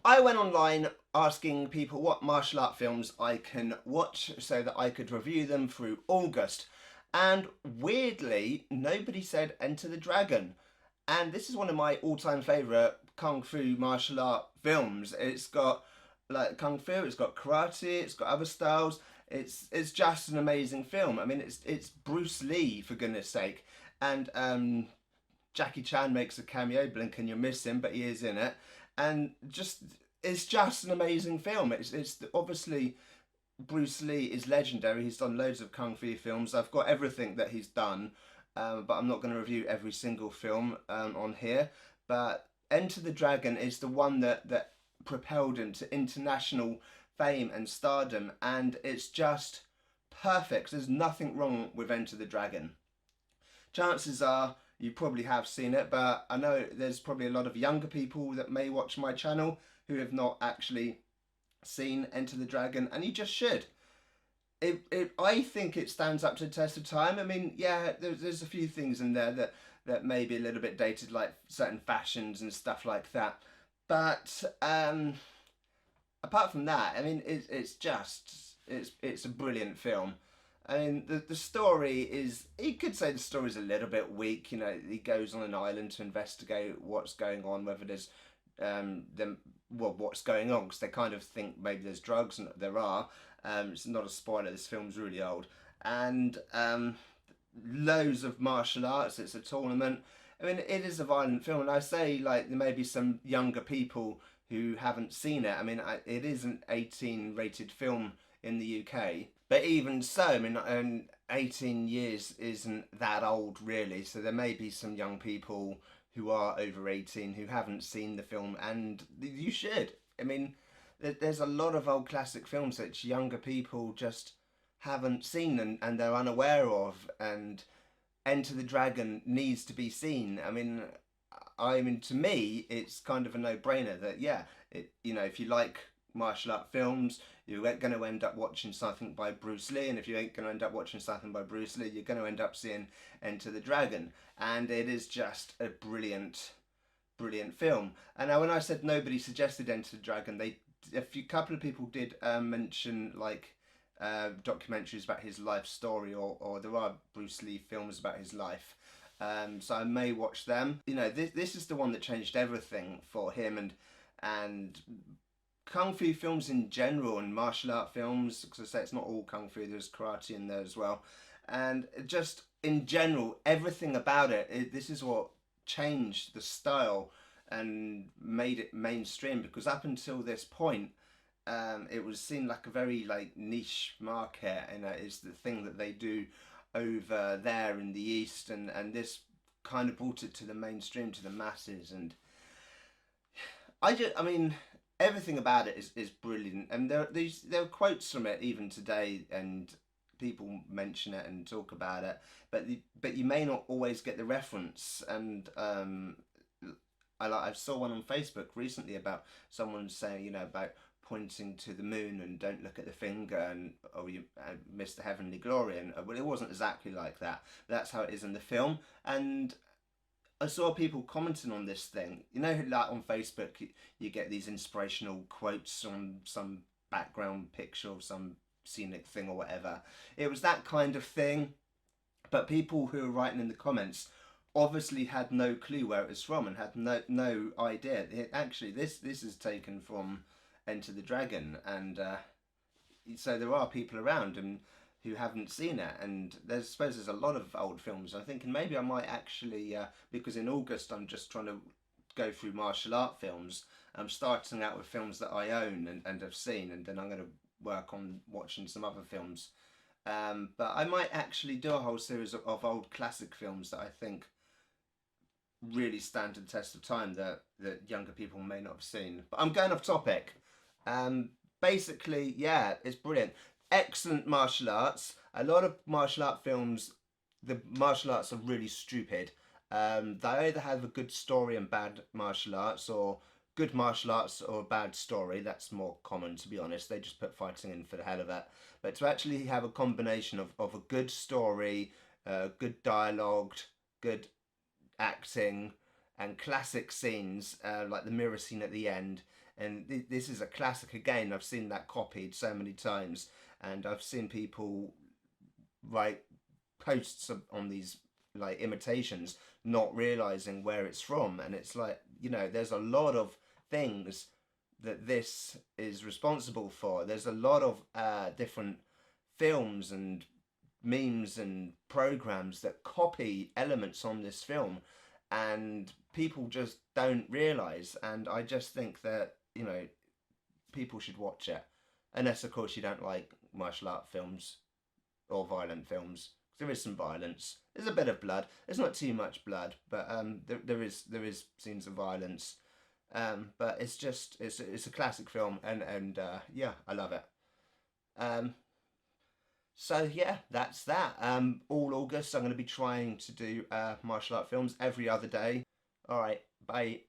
I went online asking people what martial art films I can watch so that I could review them through August. And weirdly, nobody said Enter the Dragon. And this is one of my all-time favourite kung fu martial art films. It's got like kung fu, it's got karate, it's got other styles. It's just an amazing film. I mean, it's Bruce Lee, for goodness sake, and Jackie Chan makes a cameo. Blink and you miss him, but he is in it, and just it's just an amazing film. It's obviously Bruce Lee is legendary. He's done loads of kung fu films. I've got everything that he's done, but I'm not going to review every single film on here. But Enter the Dragon is the one that propelled him to international fame and stardom, and it's just perfect. There's nothing wrong with Enter the Dragon. Chances are you probably have seen it, but I know there's probably a lot of younger people that may watch my channel who have not actually seen Enter the Dragon, and you just should. I think it stands up to the test of time. I mean, yeah, there's a few things in there that may be a little bit dated, like certain fashions and stuff like that. But apart from that, I mean, it's a brilliant film. I mean, the story is, you could say the story's a little bit weak. You know, he goes on an island to investigate what's going on, whether there's what's going on, because they kind of think maybe there's drugs, and there are. It's not a spoiler, this film's really old. And loads of martial arts, it's a tournament. I mean, it is a violent film, and I say, like, there may be some younger people who haven't seen it. I mean, it is an 18 rated film in the UK, but even so, I mean, 18 years isn't that old really, so there may be some young people who are over 18 who haven't seen the film, and you should. I mean, there's a lot of old classic films that younger people just haven't seen, and they're unaware of, and Enter the Dragon needs to be seen. I mean, to me, it's kind of a no-brainer that, yeah, if you like martial art films, you're going to end up watching something by Bruce Lee, and if you ain't going to end up watching something by Bruce Lee, you're going to end up seeing Enter the Dragon. And it is just a brilliant, brilliant film. And now, when I said nobody suggested Enter the Dragon, a couple of people did mention, like, documentaries about his life story, or there are Bruce Lee films about his life. So I may watch them. You know, this is the one that changed everything for him, and kung fu films in general, and martial art films, because I say it's not all kung fu, there's karate in there as well. And just in general, everything about this is what changed the style and made it mainstream, because up until this point, it was seen like a very niche market, and it's the thing that they do over there in the East, and this kind of brought it to the mainstream, to the masses. And I mean, everything about it is brilliant, and there are quotes from it even today, and people mention it and talk about it, but you may not always get the reference. And I saw one on Facebook recently about someone saying, about pointing to the moon and don't look at the finger, and you miss the heavenly glory, and well, it wasn't exactly like that. That's how it is in the film. And I saw people commenting on this thing. Like on Facebook, you get these inspirational quotes on some background picture of some scenic thing or whatever. It was that kind of thing, but people who were writing in the comments obviously had no clue where it was from, and had no idea. Actually, this is taken from Enter the Dragon, and so there are people around and who haven't seen it, and I suppose there's a lot of old films. I'm thinking maybe I might actually, because in August I'm just trying to go through martial art films. I'm starting out with films that I own and have seen, and then I'm going to work on watching some other films. But I might actually do a whole series of old classic films that I think really stand to the test of time, that younger people may not have seen. But I'm going off topic. Basically, yeah, it's brilliant. Excellent martial arts. A lot of martial art films, the martial arts are really stupid. They either have a good story and bad martial arts, or good martial arts or a bad story. That's more common, to be honest. They just put fighting in for the hell of it. But to actually have a combination of a good story, good dialogue, good acting, and classic scenes, like the mirror scene at the end, And this is a classic again. I've seen that copied so many times, and I've seen people write posts on these like imitations, not realizing where it's from. And it's like, you know, there's a lot of things that this is responsible for. There's a lot of different films and memes and programs that copy elements on this film, and people just don't realize. And I just think that, you know, people should watch it, unless of course you don't like martial art films or violent films. There is some violence. There's a bit of blood. There's not too much blood, but there is scenes of violence. But it's just it's a classic film, and yeah, I love it. Um, so yeah, that's that. All August, I'm going to be trying to do martial art films every other day. All right, bye.